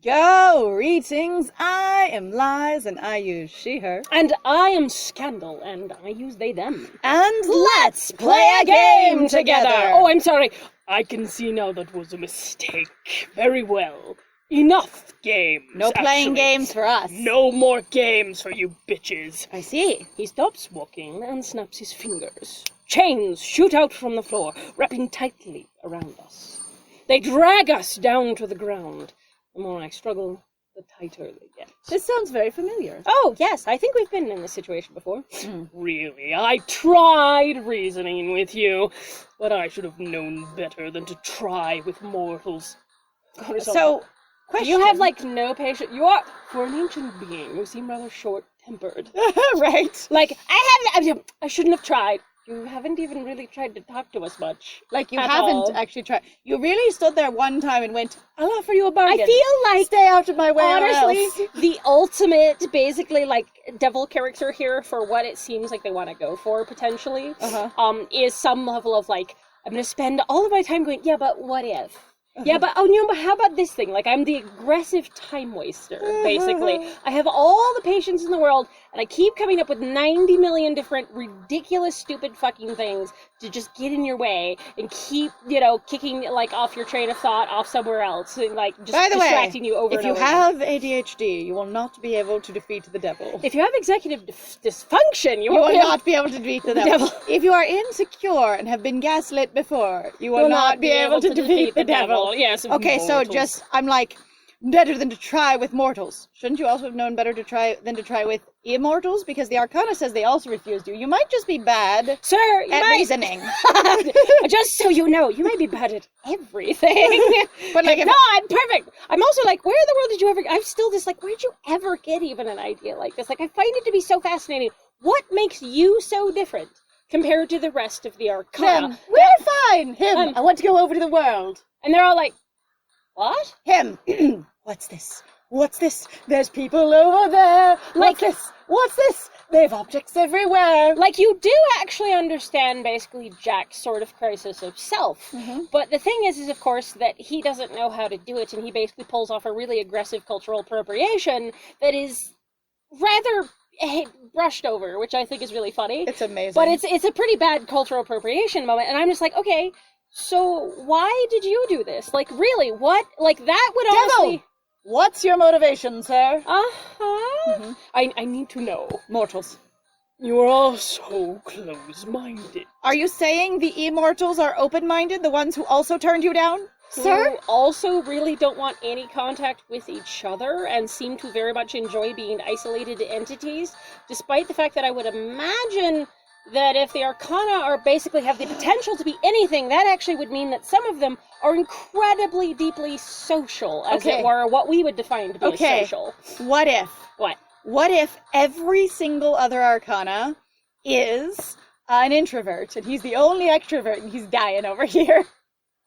Greetings, I am Lies, and I use she, her. And I am Scandal, and I use they, them. And let's play a game together! Oh, I'm sorry. I can see now that was a mistake. Very well. Enough games. No playing games for us. No more games for you bitches. I see. He stops walking and snaps his fingers. Chains shoot out from the floor, wrapping tightly around us. They drag us down to the ground. The more I struggle, the tighter they get. This sounds very familiar. Oh, yes, I think we've been in this situation before. Really, I tried reasoning with you, but I should have known better than to try with mortals. So, question. You have, no patience. You are, for an ancient being, you seem rather short-tempered. Right. I shouldn't have tried. You haven't even really tried to talk to us much. You haven't actually tried. You really stood there one time and went, I'll offer you a bargain. I feel like, stay out of my way, honestly, the ultimate, basically, devil character here for what it seems like they want to go for, potentially, is some level of, I'm going to spend all of my time going, yeah, but what if? Yeah, but how about this thing? I'm the aggressive time waster, basically. I have all the patience in the world, and I keep coming up with 90 million different ridiculous, stupid fucking things to just get in your way and keep, kicking, off your train of thought off somewhere else, and, just By the distracting way, you over and over. If you have ADHD, you will not be able to defeat the devil. If you have executive dysfunction, you will not be able to defeat the devil. If you are insecure and have been gaslit before, you will not be able to defeat the devil. Yes. Okay, mortals. so I'm better than to try with mortals. Shouldn't you also have known better than to try with immortals? Because the Arcana says they also refused you. You might just be bad Sir, at reasoning. Just so you know, you might be bad at everything. But no, I'm perfect. I'm also where in the world did you ever, I'm still just where'd you ever get even an idea like this? I find it to be so fascinating. What makes you so different compared to the rest of the Arcana? We're fine. I want to go over to the world. And they're all what? Him. What's this? What's this? There's people over there. What's this? What's this? They have objects everywhere. You do actually understand basically Jack's sort of crisis of self. But the thing is of course, that he doesn't know how to do it, and he basically pulls off a really aggressive cultural appropriation that is rather brushed over, which I think is really funny. It's amazing. But it's a pretty bad cultural appropriation moment, and I'm just okay, so why did you do this? Really, what? That would honestly... What's your motivation, sir? I need to know. Mortals. You are all so close-minded. Are you saying the immortals are open-minded, the ones who also turned you down? Sir? Who also really don't want any contact with each other and seem to very much enjoy being isolated entities, despite the fact that I would imagine that if the Arcana basically have the potential to be anything, that actually would mean that some of them are incredibly deeply social, as it were, what we would define to be social. What if? What? What if every single other Arcana is an introvert, and he's the only extrovert, and he's dying over here?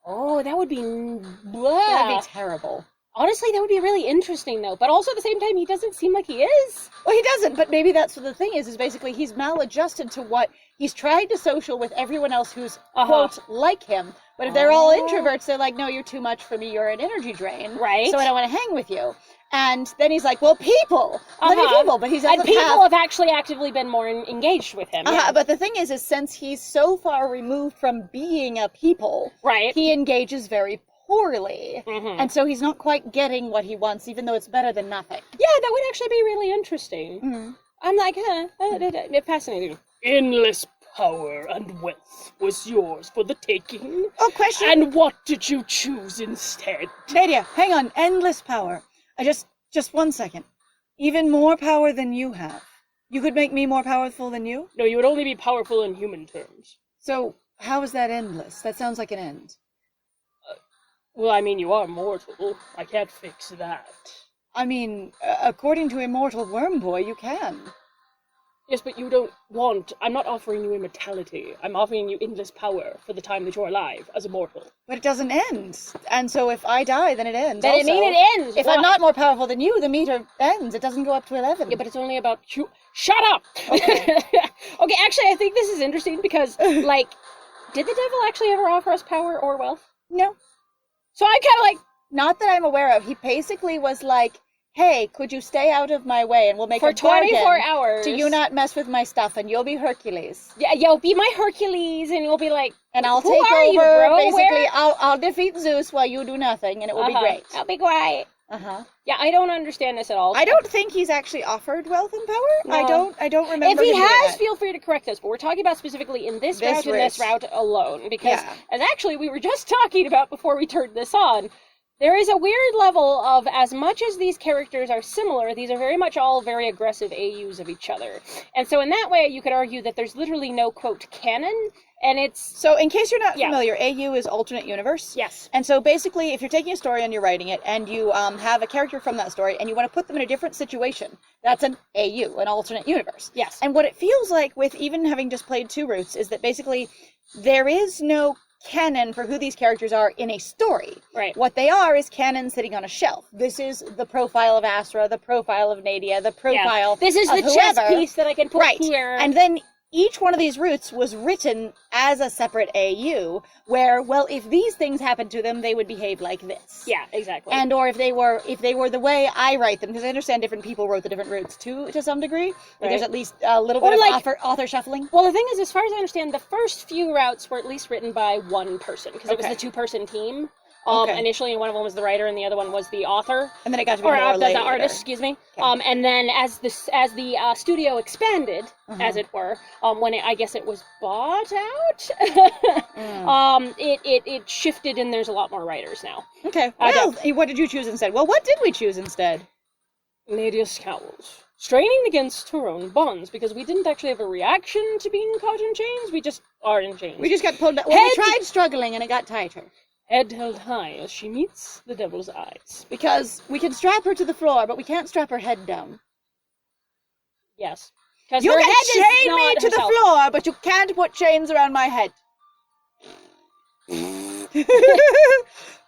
Oh, that would be... That would be terrible. Honestly, that would be really interesting, though. But also, at the same time, he doesn't seem like he is. Well, he doesn't, but maybe that's what the thing is basically he's maladjusted to what he's tried to social with everyone else who's, quote, like him. But if they're all introverts, they're no, you're too much for me, you're an energy drain. Right. So I don't want to hang with you. And then he's well, people. People, but he's and people have actually actively been more engaged with him. But the thing is since he's so far removed from being a people, he engages very poorly. And so he's not quite getting what he wants, even though it's better than nothing. Yeah, that would actually be really interesting. I'm fascinating. Endless power and wealth was yours for the taking. Oh, question. And what did you choose instead? Nadia, hang on. Endless power. Just 1 second. Even more power than you have. You could make me more powerful than you? No, you would only be powerful in human terms. So, how is that endless? That sounds like an end. Well, I mean, you are mortal. I can't fix that. I mean, according to Immortal Wormboy, you can. Yes, but you don't want... I'm not offering you immortality. I'm offering you endless power for the time that you're alive as a mortal. But it doesn't end. And so if I die, then it ends. Then also, I mean it ends! If I'm not more powerful than you, the meter ends. It doesn't go up to 11. Yeah, but it's only about... Shut up! Okay. Okay, actually, I think this is interesting because, did the devil actually ever offer us power or wealth? No. So I'm kind of Not that I'm aware of. He basically was like, hey, could you stay out of my way and we'll make for a bargain 24 hours. do you not mess with my stuff and you'll be Hercules. Yeah, you'll be my Hercules and you'll be like, and I'll who take are over, you, bro? basically, I'll defeat Zeus while you do nothing and it will be great. I'll be quiet. Yeah, I don't understand this at all. I don't think he's actually offered wealth and power. No. I don't remember. If he him doing has, that. feel free to correct us. But we're talking about specifically in this route and this route alone, because as actually we were just talking about before we turned this on, there is a weird level of, as much as these characters are similar, these are very much all very aggressive AUs of each other. And so in that way, you could argue that there's literally no, quote, canon, and it's... So in case you're not familiar, AU is alternate universe. Yes. And so basically, if you're taking a story and you're writing it, and you have a character from that story, and you want to put them in a different situation, that's an AU, an alternate universe. Yes. And what it feels like with even having just played two routes is that basically there is no canon for who these characters are in a story. Right. What they are is canon sitting on a shelf. This is the profile of Astra, the profile of Nadia, the profile This is of the whoever. chess piece that I can put here. And then each one of these routes was written as a separate AU, where, well, if these things happened to them, they would behave like this. Yeah, exactly. And or if they were the way I write them, because I understand different people wrote the different routes too, to some degree. Like there's at least a little bit of author shuffling. Well, the thing is, as far as I understand, the first few routes were at least written by one person, because it was the two-person team. Initially, and one of them was the writer, and the other one was the author. And then it got to be more the artist, excuse me. Okay. And then as the studio expanded, as it were, when I guess it was bought out, it shifted, and there's a lot more writers now. Okay. Well, what did you choose instead? Well, what did we choose instead? Nadia scowls, straining against her own bonds, because we didn't actually have a reaction to being caught in chains. We just are in chains. We just got pulled down. Well, we tried struggling, and it got tighter. Head held high as she meets the devil's eyes. Because we can strap her to the floor, but we can't strap her head down. Yes. You can chain me to the floor, but you can't put chains around my head.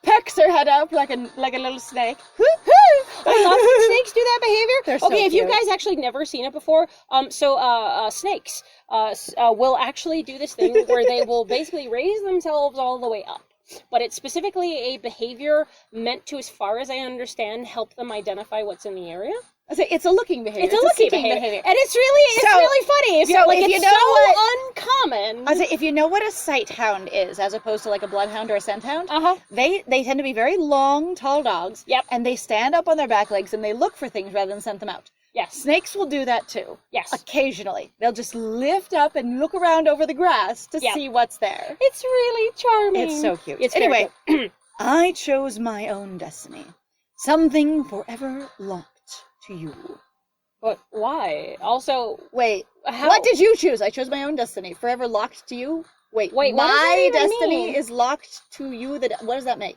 Pecks her head up like a little snake. I love when snakes do that behavior. They're so if you cute. guys actually never seen it before, snakes will actually do this thing where they will basically raise themselves all the way up. But it's specifically a behavior meant to, as far as I understand, help them identify what's in the area. I say it's a looking behavior. It's a looking behavior. And it's really funny. It's uncommon. I say if you know what a sight hound is, as opposed to like a bloodhound or a scent hound, they tend to be very long, tall dogs. Yep. And they stand up on their back legs and they look for things rather than scent them out. Yes. Snakes will do that too. Yes. Occasionally. They'll just lift up and look around over the grass to see what's there. It's really charming. It's so cute. Anyway, I chose my own destiny. Something forever locked to you. But why? Also, wait, what did you choose? I chose my own destiny. Forever locked to you? Wait, my destiny is locked to you? What does that make?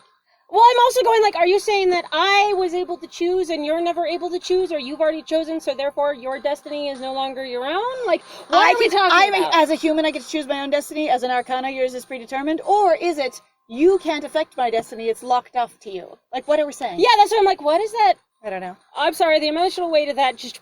Well, I'm also going like, are you saying that I was able to choose and you're never able to choose, or you've already chosen, so therefore your destiny is no longer your own? Like, what are we talking about? As a human, I get to choose my own destiny. As an Arcana, yours is predetermined. Or is it, you can't affect my destiny, it's locked off to you? Like, what are we saying? Yeah, that's what I'm like, what is that? I don't know. I'm sorry, the emotional weight of that just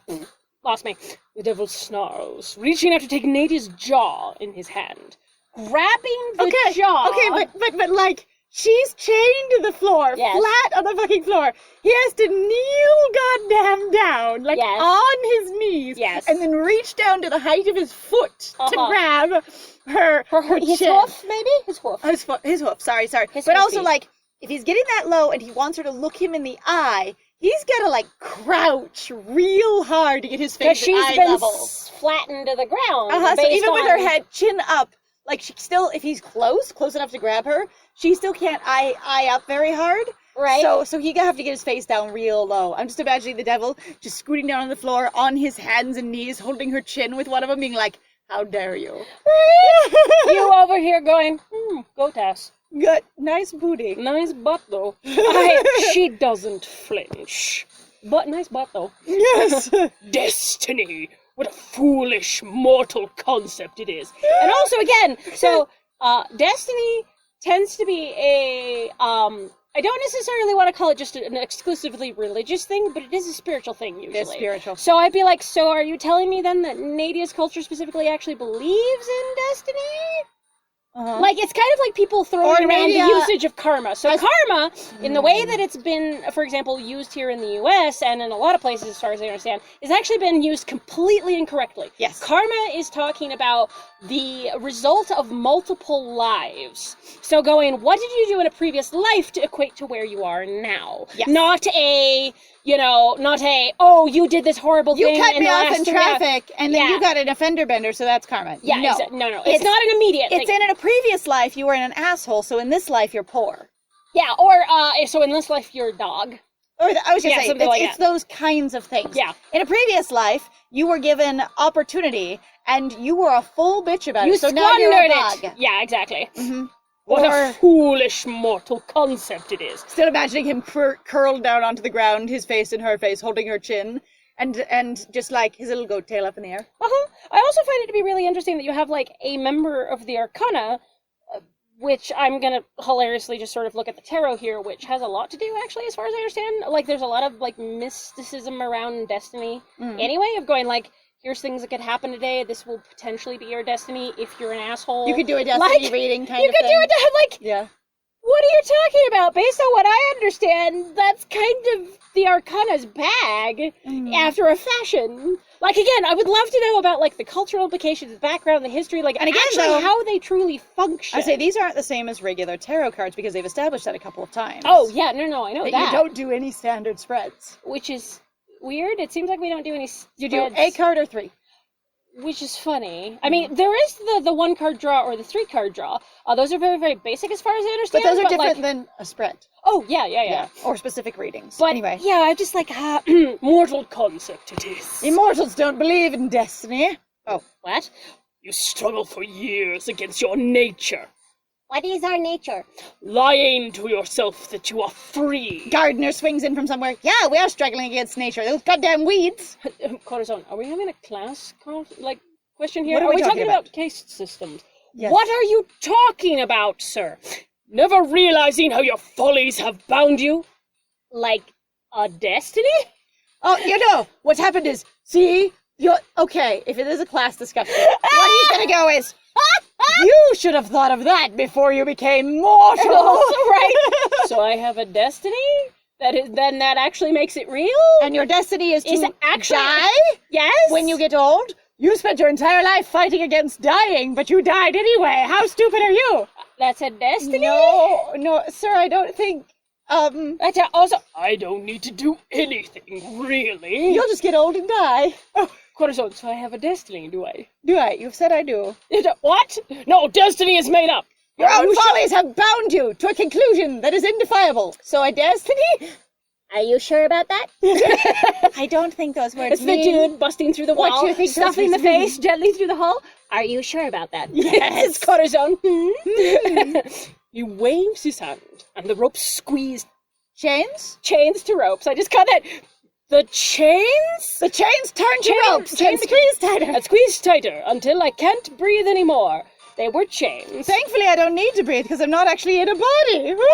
lost me. The devil snarls, reaching out to take Nadia's jaw in his hand. Grabbing the jaw. Okay, but like, she's chained to the floor, flat on the fucking floor. He has to kneel goddamn down, like on his knees, and then reach down to the height of his foot to grab her his chin. hoof, maybe? His hoof. His hoof, sorry. His but also, piece. like, if he's getting that low and he wants her to look him in the eye, he's gotta, like, crouch real hard to get his face at eye level. She's been flattened to the ground. So even with her head chin up, like, she still, if he's close enough to grab her, she still can't eye up very hard. Right. So he gonna have to get his face down real low. I'm just imagining the devil just scooting down on the floor on his hands and knees, holding her chin with one of them, being like, how dare you? Right? You over here going, go Tess. Good. Nice booty. Nice butt, though. She doesn't flinch. But nice butt, though. Yes. Destiny. What a foolish, mortal concept it is. And also, again, so, destiny tends to be a, I don't necessarily want to call it just an exclusively religious thing, but it is a spiritual thing, usually. It's spiritual. So I'd be like, so are you telling me then that Nadia's culture specifically actually believes in destiny? Like, it's kind of like people throwing around the usage of karma. So karma, in the way that it's been, for example, used here in the US and in a lot of places, as far as I understand, has actually been used completely incorrectly. Yes. Karma is talking about the result of multiple lives. So going, what did you do in a previous life to equate to where you are now? Yes. Not a, oh, you did this horrible thing. You cut me off in traffic, and then you got an offender bender, so that's karma. Yeah, no. It's not an immediate thing. It's in a previous life, you were an asshole, so in this life, you're poor. Yeah, or, so in this life, you're a dog. Or I was just saying, it's those kinds of things. Yeah. In a previous life, you were given opportunity, and you were a full bitch about it, so now you're a dog. Yeah, exactly. Mm-hmm. What a foolish mortal concept it is. Still imagining him curled down onto the ground, his face in her face, holding her chin, and just like his little goat tail up in the air. I also find it to be really interesting that you have like a member of the Arcana, which I'm gonna hilariously just sort of look at the tarot here, which has a lot to do actually, as far as I understand. Like, there's a lot of like mysticism around destiny anyway, of going like, here's things that could happen today, this will potentially be your destiny if you're an asshole. You could do a destiny reading kind of thing. You could do it, like, yeah. What are you talking about? Based on what I understand, that's kind of the Arcana's bag after a fashion. Like, again, I would love to know about, like, the cultural implications, the background, the history, like, and again, actually how they truly function. I say these aren't the same as regular tarot cards because they've established that a couple of times. Oh, yeah, no, I know that. You don't do any standard spreads. Which is weird. It seems like we don't do any spreads. You do a card or three. Which is funny. I mean, there is the one card draw or the 3-card draw. Those are very, very basic as far as I understand. But those are different than a spread. Oh, yeah. Or specific readings. But anyway. Yeah, I just like, mortal concept it is. Immortals don't believe in destiny. Oh, what? You struggle for years against your nature. What is our nature? Lying to yourself that you are free. Gardener swings in from somewhere. Yeah, we are struggling against nature. Those goddamn weeds. Corazon, are we having a class question here? What are we talking about caste systems? Yes. What are you talking about, sir? Never realizing how your follies have bound you? Like a destiny? Oh, what's happened is, see, okay, if it is a class discussion, what he's gonna go is, you should have thought of that before you became mortal. Right. So I have a destiny? Then that actually makes it real? And your destiny is to die? Yes. When you get old? You spent your entire life fighting against dying, but you died anyway. How stupid are you? That's a destiny? No, sir, I don't think, Also, I don't need to do anything, really. You'll just get old and die. Oh, Corazon, so I have a destiny, do I? Do I? You've said I do. What? No, destiny is made up. Your own follies have bound you to a conclusion that is indefiable. So a destiny? Are you sure about that? I don't think those words It's the dude busting through the wall, what do you think stuffing the face gently through the hole. Are you sure about that? Yes. It's Corazon. He waves his hand, and the ropes squeeze. Chains? Chains to ropes. I just got that. The chains? The chains turn to ropes and squeeze tighter. And squeeze tighter until I can't breathe anymore. They were chains. Thankfully, I don't need to breathe because I'm not actually in a body. Woo!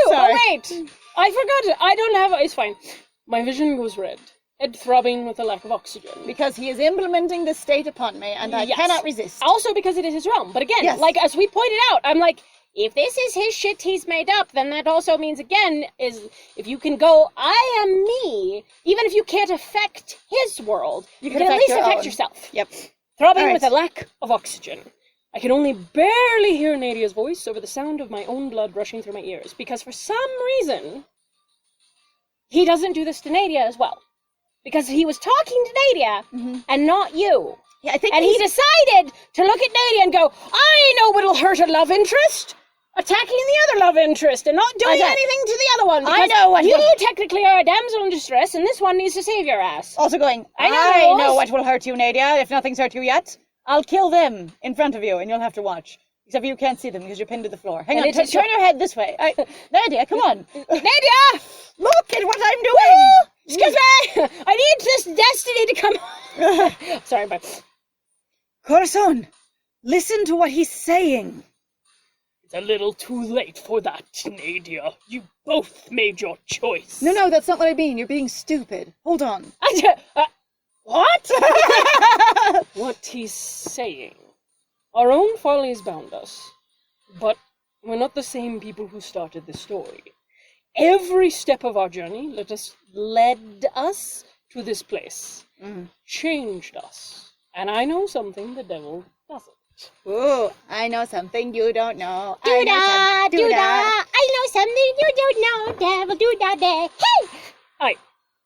Sorry. Oh, wait. I forgot it. I don't have it. It's fine. My vision goes red. Head throbbing with a lack of oxygen. Because he is implementing this state upon me, and I cannot resist. Also because it is his realm. But again, like, as we pointed out, I'm like, if this is his shit he's made up, then that also means, again, is if you can go, I am me, even if you can't affect his world, you can at least affect yourself. Yep. Throbbing with a lack of oxygen. I can only barely hear Nadia's voice over the sound of my own blood rushing through my ears, because for some reason, he doesn't do this to Nadia as well. Because he was talking to Nadia, and not you. Yeah, I think he decided to look at Nadia and go, I know what'll hurt a love interest. Attacking the other love interest and not doing anything to the other one. I know what you technically are a damsel in distress, and this one needs to save your ass. Also going, I know what will hurt you, Nadia, if nothing's hurt you yet. I'll kill them in front of you, and you'll have to watch. Except you can't see them because you're pinned to the floor. Hang on, turn your head this way. Nadia, come on. Nadia! Look at what I'm doing! Excuse me! I need this destiny to come... Sorry, but... Corazon, listen to what he's saying. It's a little too late for that, Nadia. You both made your choice. No, that's not what I mean. You're being stupid. Hold on. What? What he's saying. Our own follies bound us. But we're not the same people who started this story. Every step of our journey led us to this place. Changed us. And I know something the devil doesn't. Ooh, I know something you don't know. Doodah! I know something you don't know, devil doodah. Hey!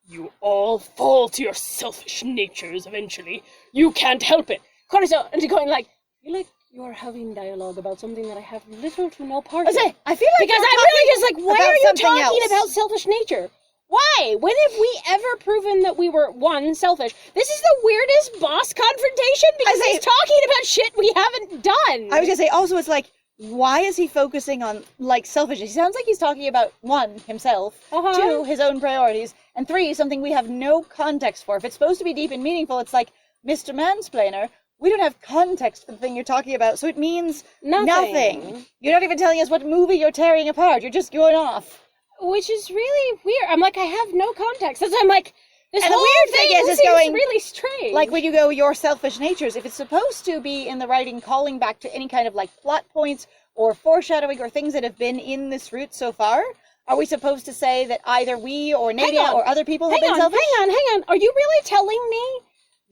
You all fall to your selfish natures eventually. You can't help it. Cortisol, and going like, I feel like you're having dialogue about something that I have little to no part in. I feel like because I'm really just like, why are you talking else? About selfish nature? Why? When have we ever proven that we were, one, selfish? This is the weirdest boss confrontation because he's talking about shit we haven't done. I was gonna say, also, it's like, why is he focusing on, like, selfishness? He sounds like he's talking about, 1, himself, 2, his own priorities, and 3, something we have no context for. If it's supposed to be deep and meaningful, it's like, Mr. Mansplainer, we don't have context for the thing you're talking about, so it means nothing. You're not even telling us what movie you're tearing apart. You're just going off. Which is really weird. I'm like, I have no context. So I'm like, this and whole the weird thing is going really strange. Like when you go, your selfish natures, if it's supposed to be in the writing calling back to any kind of like plot points or foreshadowing or things that have been in this route so far, are we supposed to say that either we or Nadia or other people have been selfish? Hang on. Are you really telling me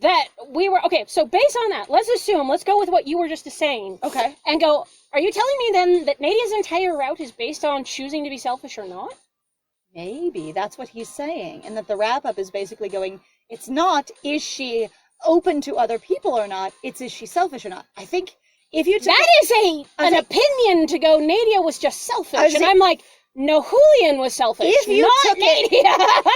that we were... Okay, so based on that, let's go with what you were just saying. Okay. And go, are you telling me then that Nadia's entire route is based on choosing to be selfish or not? Maybe that's what he's saying, and that the wrap-up is basically going, it's not, is she open to other people or not, it's, is she selfish or not. I think if you took that is an opinion to go, Nadia was just selfish, and I'm like, no, Julian was selfish, if you not took Nadia.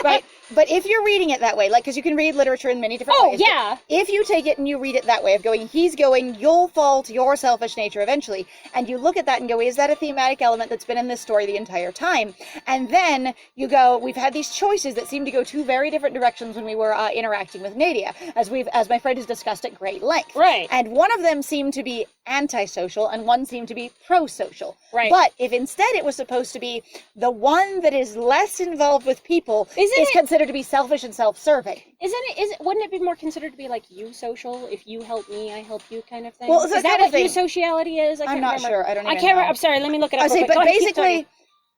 Right, but if you're reading it that way, like, because you can read literature in many different ways. Yeah. If you take it and you read it that way, of going, he's going, you'll fall to your selfish nature eventually, and you look at that and go, is that a thematic element that's been in this story the entire time? And then you go, we've had these choices that seem to go 2 very different directions when we were interacting with Nadia, as my friend has discussed at great length. Right. And one of them seemed to be antisocial, and one seemed to be pro-social. Right. But if instead it was supposed to be the one that is less involved with people is considered to be selfish and self-serving. Wouldn't it be more considered to be like you-social? If you help me, I help you kind of thing? Well, is that what you-sociality is? I'm not sure. I don't even know. know. I'm sorry, let me look it up. But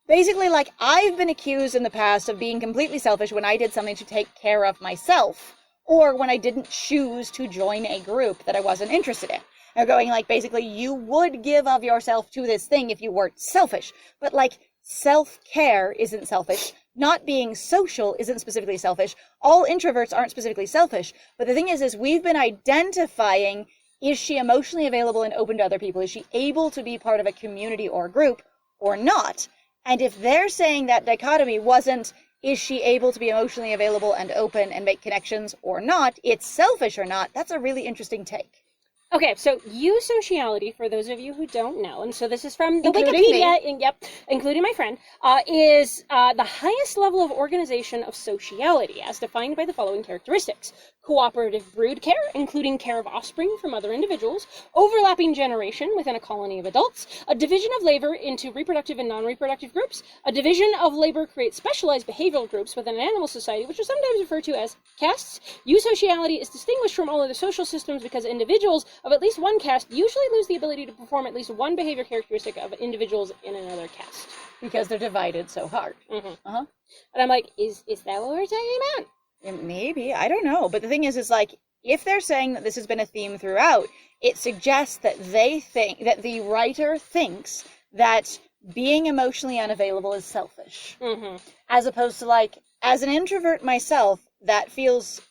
basically, like, I've been accused in the past of being completely selfish when I did something to take care of myself, or when I didn't choose to join a group that I wasn't interested in. They're going, like, basically, you would give of yourself to this thing if you weren't selfish. But, like, self-care isn't selfish. Not being social isn't specifically selfish. All introverts aren't specifically selfish. But the thing is we've been identifying, is she emotionally available and open to other people? Is she able to be part of a community or group or not? And if they're saying that dichotomy wasn't, is she able to be emotionally available and open and make connections or not, it's selfish or not, that's a really interesting take. Okay, so eusociality, for those of you who don't know, and so this is from the including Wikipedia, including my friend, is the highest level of organization of sociality, as defined by the following characteristics. Cooperative brood care, including care of offspring from other individuals, overlapping generation within a colony of adults, a division of labor into reproductive and non-reproductive groups, a division of labor creates specialized behavioral groups within an animal society, which are sometimes referred to as castes. Eusociality is distinguished from all other social systems because individuals of at least one caste usually lose the ability to perform at least one behavior characteristic of individuals in another caste. Because they're divided so hard. Mm-hmm. And I'm like, is that what we're talking about? Maybe, I don't know. But the thing is like, if they're saying that this has been a theme throughout, it suggests that they think, that the writer thinks that being emotionally unavailable is selfish. Mm-hmm. As opposed to, like, as an introvert myself, that feels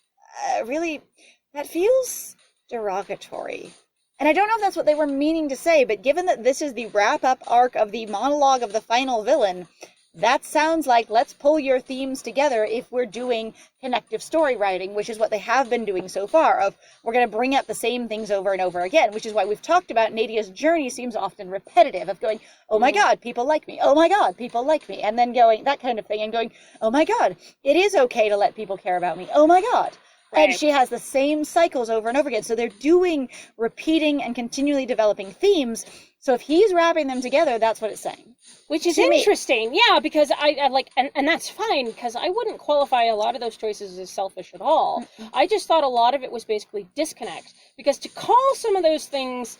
derogatory. And I don't know if that's what they were meaning to say, but given that this is the wrap-up arc of the monologue of the final villain, that sounds like, let's pull your themes together if we're doing connective story writing, which is what they have been doing so far, of we're going to bring up the same things over and over again, which is why we've talked about Nadia's journey seems often repetitive, of going, oh my god, people like me, oh my god, people like me, and then going, that kind of thing, and going, oh my god, it is okay to let people care about me, oh my god. Right. And she has the same cycles over and over again. So they're doing, repeating, and continually developing themes. So if he's wrapping them together, that's what it's saying. Which is interesting. Yeah, because I like, and that's fine, because I wouldn't qualify a lot of those choices as selfish at all. Mm-hmm. I just thought a lot of it was basically disconnect. Because to call some of those things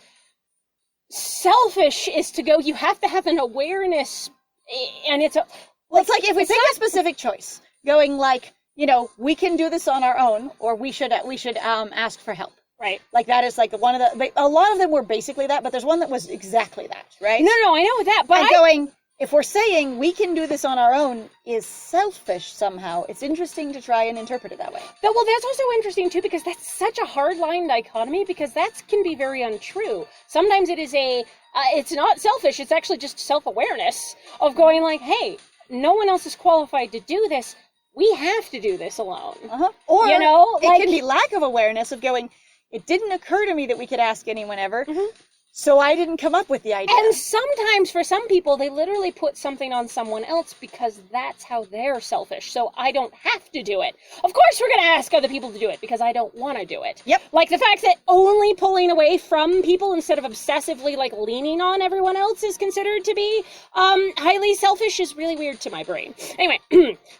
selfish is to go, you have to have an awareness, and it's well, it's like if we pick a specific choice, going like, we can do this on our own, or we should ask for help. Right. Like that is like one of a lot of them were basically that, but there's one that was exactly that, right? No, I know that, but if we're saying we can do this on our own is selfish somehow, it's interesting to try and interpret it that way. Well, that's also interesting too, because that's such a hard-line dichotomy, because that can be very untrue. Sometimes it is it's not selfish, it's actually just self-awareness of going like, hey, no one else is qualified to do this, we have to do this alone. Or, it can be lack of awareness of going, it didn't occur to me that we could ask anyone ever, so I didn't come up with the idea. And sometimes, for some people, they literally put something on someone else because that's how they're selfish, so I don't have to do it. Of course we're going to ask other people to do it, because I don't want to do it. Yep. Like the fact that only pulling away from people instead of obsessively, leaning on everyone else is considered to be highly selfish is really weird to my brain. Anyway.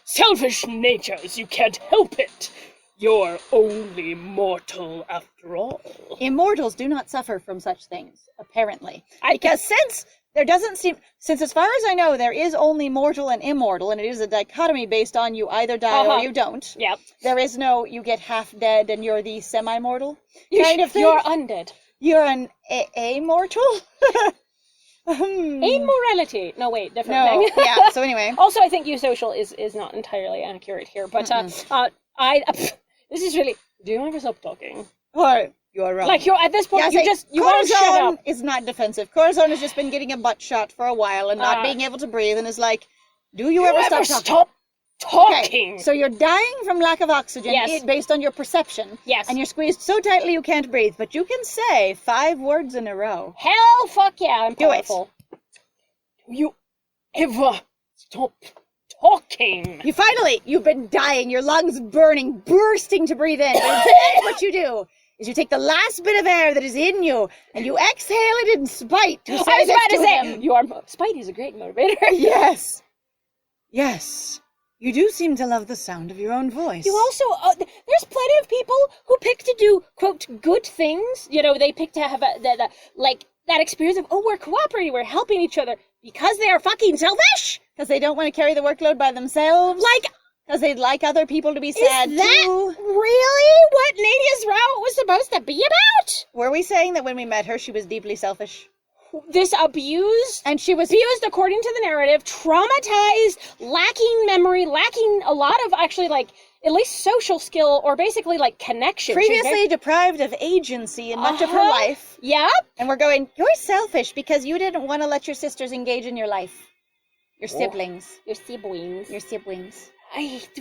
Selfish natures, you can't help it. You're only mortal after all. Immortals do not suffer from such things, apparently. Because since as far as I know, there is only mortal and immortal, and it is a dichotomy based on you either die or you don't. Yep. There is no, you get half dead and you're the semi-mortal kind of thing. You're undead. You're an amortal? Amorality. No, wait, different thing. Yeah, so anyway. Also, I think eusocial is not entirely accurate here, but this is really... Do you ever stop talking? Or you're wrong. Like, you're at this point, you want to shut up. Is not defensive. Corazon has just been getting a butt shot for a while and not being able to breathe, and is like, do you ever stop talking? Okay, so you're dying from lack of oxygen based on your perception. Yes. And you're squeezed so tightly you can't breathe, but you can say 5 words in a row. Hell fuck yeah, I'm powerful. Do you ever stop talking? You've been dying, your lungs burning, bursting to breathe in. And then what you do is you take the last bit of air that is in you and you exhale it in spite. I was about to say, spite is a great motivator. Yes. Yes. You do seem to love the sound of your own voice. You also, there's plenty of people who pick to do, quote, good things. They pick to have that experience of, we're cooperating, we're helping each other because they are fucking selfish. Because they don't want to carry the workload by themselves. Because they'd like other people to be sad, too. Is that really what Nadia's route was supposed to be about? Were we saying that when we met her, she was deeply selfish? This abused, and she was abused according to the narrative, traumatized, lacking memory, lacking a lot of actually, at least social skill, or basically, connection. Previously deprived of agency in much of her life. Yep. And we're going, you're selfish because you didn't want to let your sisters engage in your life. Your siblings. Your siblings. Your siblings.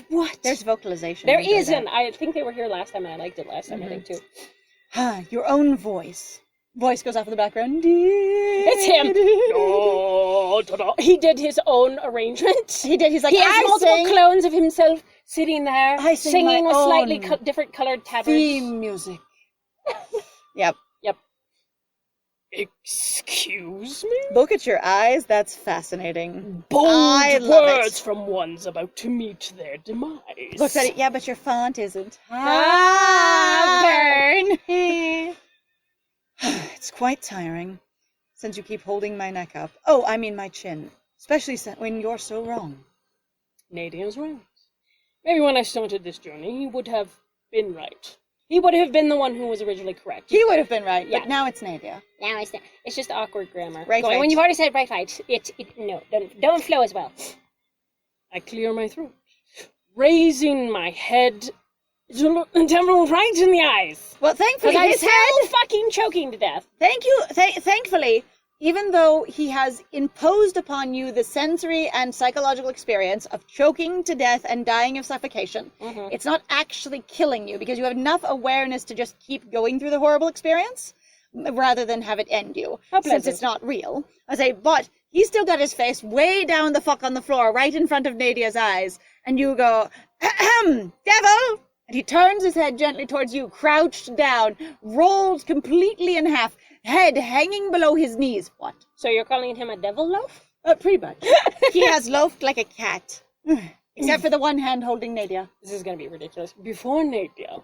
What? There's vocalization. There isn't. I think they were here last time, and I liked it last time, I think, too. Your own voice. Voice goes off in the background. It's him. He did his own arrangement. He did. He's like, he has multiple clones of himself sitting there, singing with slightly different colored tabards. Theme music. Yep. Excuse me? Look at your eyes. That's fascinating. Bold words from ones about to meet their demise. Looks at it. Yeah, but your font isn't. Burn. It's quite tiring, since you keep holding my neck up. Oh, I mean my chin. Especially when you're so wrong. Nadia's right. Maybe when I started this journey, he would have been right. He would have been the one who was originally correct. He would have been right, but now it's Nadia. Now it's just awkward grammar. Right. When you've already said right, no, don't flow as well. I clear my throat, raising my head to look the devil right in the eyes. Well, thankfully, his head fucking choking to death. Thankfully, even though he has imposed upon you the sensory and psychological experience of choking to death and dying of suffocation, it's not actually killing you because you have enough awareness to just keep going through the horrible experience rather than have it end you, since it's not real. But he's still got his face way down the fuck on the floor, right in front of Nadia's eyes, and you go, ahem, devil! And he turns his head gently towards you, crouched down, rolled completely in half, head hanging below his knees. What? So you're calling him a devil loaf? Pretty much. He has loafed like a cat. Except for the one hand holding Nadia. This is going to be ridiculous. Before Nadia,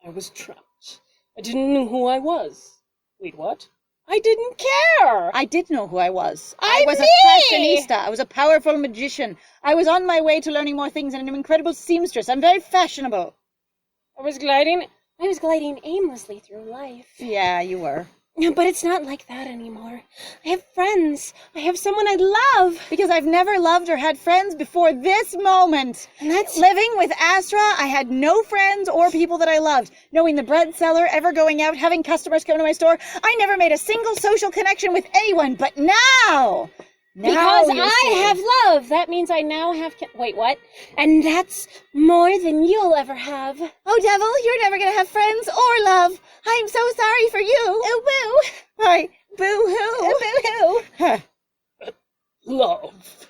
I was trapped. I didn't know who I was. Wait, what? I didn't care. I did know who I was. I was a fashionista. I was a powerful magician. I was on my way to learning more things and an incredible seamstress. I'm very fashionable. I was gliding aimlessly through life. Yeah, you were. But it's not like that anymore. I have friends. I have someone I love. Because I've never loved or had friends before this moment. And that's... Living with Astra, I had no friends or people that I loved. Knowing the bread seller, ever going out, having customers come to my store, I never made a single social connection with anyone. But now... Because I have love. That means I now have... Wait, what? And that's more than you'll ever have. Oh, Devil, you're never going to have friends or love. I'm so sorry for you. Oh, boo. Why, boo-hoo. Boo-hoo. Love.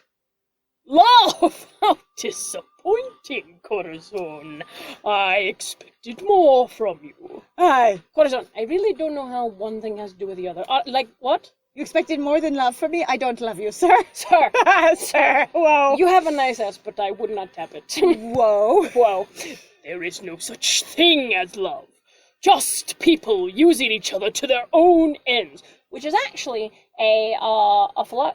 Love! How disappointing, Corazon. I expected more from you. Aye. Corazon, I really don't know how one thing has to do with the other. Like, what? You expected more than love from me? I don't love you, sir. Sir. Sir. Whoa. You have a nice ass, but I would not tap it. Whoa. Whoa. There is no such thing as love. Just people using each other to their own ends. Which is actually a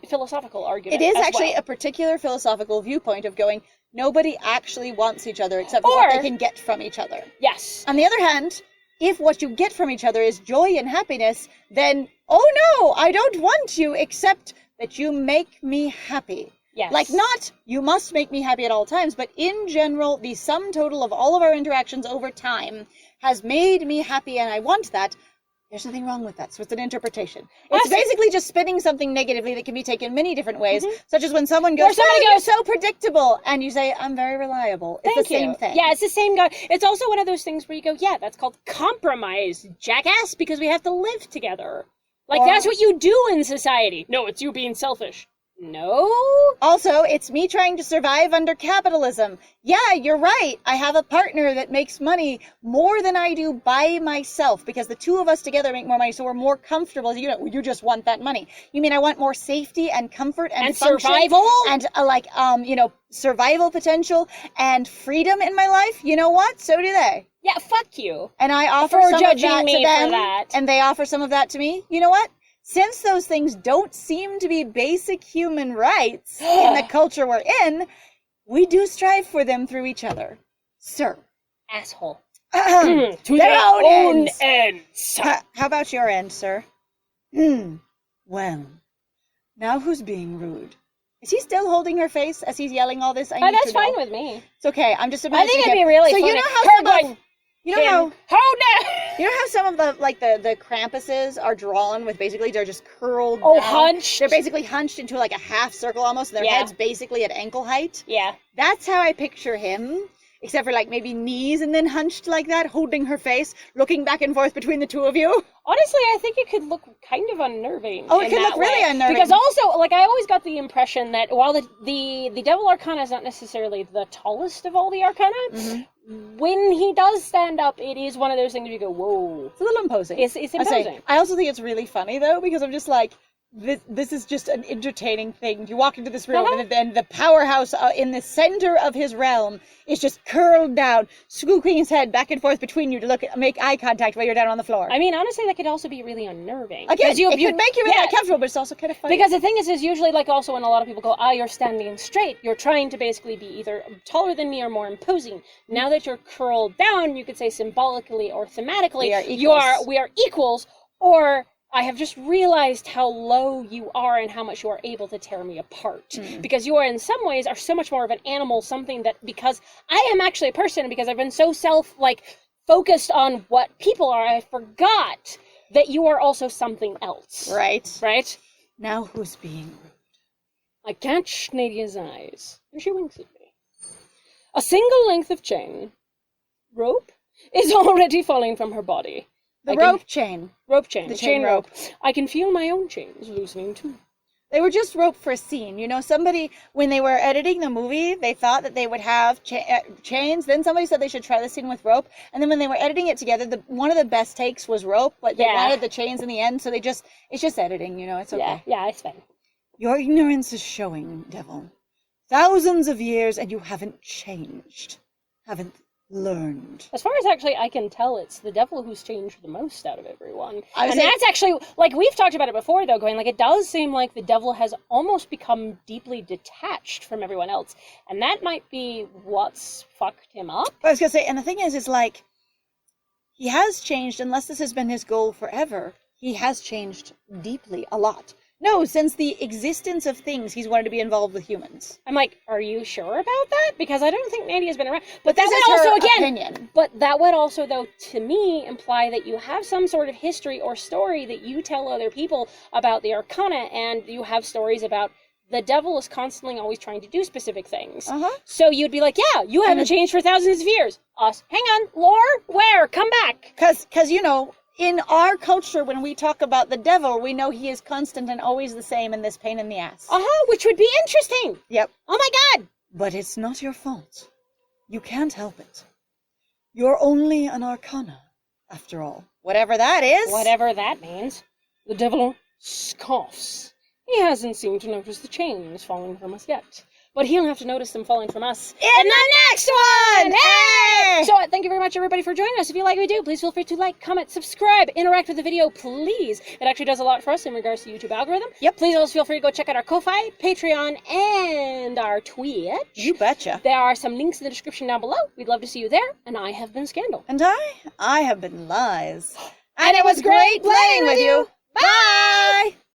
philosophical argument. It is actually a particular philosophical viewpoint of going, nobody actually wants each other except for what they can get from each other. Yes. On the other hand, if what you get from each other is joy and happiness, then, oh no, I don't want you except that you make me happy. Yes. Like, not, you must make me happy at all times, but in general, the sum total of all of our interactions over time has made me happy and I want that. There's nothing wrong with that. So it's an interpretation. It's basically just spinning something negatively that can be taken many different ways, such as when someone goes, you're so predictable, and you say, I'm very reliable. It's the same thing. Yeah, it's the same guy. It's also one of those things where you go, yeah, that's called compromise, jackass, because we have to live together. Like, that's what you do in society. No, it's you being selfish. No. Also, it's me trying to survive under capitalism. Yeah, you're right. I have a partner that makes money more than I do by myself because the two of us together make more money, so we're more comfortable. You know, you just want that money. You mean I want more safety and comfort and survival and survival potential and freedom in my life? You know what? So do they. Yeah, fuck you. And I offer some of that to them, and they offer some of that to me. You know what? Since those things don't seem to be basic human rights in the culture we're in, we do strive for them through each other. Sir. Asshole. To their own ends. How about your end, sir? Well, now who's being rude? Is he still holding her face as he's yelling all this? That's fine with me. It's okay. I'm just imagining. I think it'd be really funny. You know how some of the Krampuses are drawn with basically they're just curled down. Hunched. They're basically hunched into like a half circle almost, and their head's basically at ankle height. Yeah. That's how I picture him, except for like maybe knees and then hunched like that, holding her face, looking back and forth between the two of you. Honestly, I think it could look kind of unnerving. Oh, it could look really unnerving. Because also, like, I always got the impression that while the Devil Arcana is not necessarily the tallest of all the Arcana, when he does stand up, it is one of those things where you go, whoa. It's a little imposing. It's imposing. I also think it's really funny, though, because I'm just like, this is just an entertaining thing. You walk into this room, and then the powerhouse in the center of his realm is just curled down, scooping his head back and forth between you to make eye contact while you're down on the floor. I mean, honestly, that could also be really unnerving. Again, it could make you really uncomfortable, but it's also kind of funny. Because the thing is usually, like, also when a lot of people go, you're standing straight, you're trying to basically be either taller than me or more imposing. Now that you're curled down, you could say symbolically or thematically, we are equals, or I have just realized how low you are and how much you are able to tear me apart. Because you are, in some ways, are so much more of an animal, something that, because I am actually a person, because I've been so focused on what people are, I forgot that you are also something else. Right. Right? Now who's being rude? I catch Nadia's eyes, and she winks at me. A single length of rope, is already falling from her body. The rope chain. The chain rope. I can feel my own chains loosening too. They were just rope for a scene. You know, somebody, when they were editing the movie, they thought that they would have chains. Then somebody said they should try the scene with rope. And then when they were editing it together, one of the best takes was rope, but they wanted the chains in the end. So it's just editing, you know, it's okay. Yeah, it's fine. Your ignorance is showing, Devil. Thousands of years and you haven't changed. Haven't learned. As far as actually I can tell, it's the devil who's changed the most out of everyone. And that's actually, like, we've talked about it before, though, going, like, it does seem like the devil has almost become deeply detached from everyone else. And that might be what's fucked him up. I was going to say, and the thing is like, he has changed, unless this has been his goal forever, he has changed deeply, a lot. No, since the existence of things, he's wanted to be involved with humans. I'm like, are you sure about that? Because I don't think Nadia's been around. But that would also, opinion. But that would also, though, to me, imply that you have some sort of history or story that you tell other people about the Arcana, and you have stories about the devil is constantly always trying to do specific things. So you'd be like, yeah, you haven't changed for thousands of years. Us, hang on, lore, where? Come back. Because, you know, in our culture, when we talk about the devil, we know he is constant and always the same and this pain in the ass. Which would be interesting. Yep. Oh my god! But it's not your fault. You can't help it. You're only an Arcana, after all. Whatever that is. Whatever that means. The devil scoffs. He hasn't seemed to notice the chains falling from us yet. But he'll have to notice them falling from us in the next one! Hey! So thank you very much, everybody, for joining us. If you like what we do, please feel free to like, comment, subscribe, interact with the video, please. It actually does a lot for us in regards to YouTube algorithm. Yep. Please also feel free to go check out our Ko-Fi, Patreon, and our Twitch. You betcha. There are some links in the description down below. We'd love to see you there. And I have been Scandal. And I have been Lies. And it was great playing with you. Bye!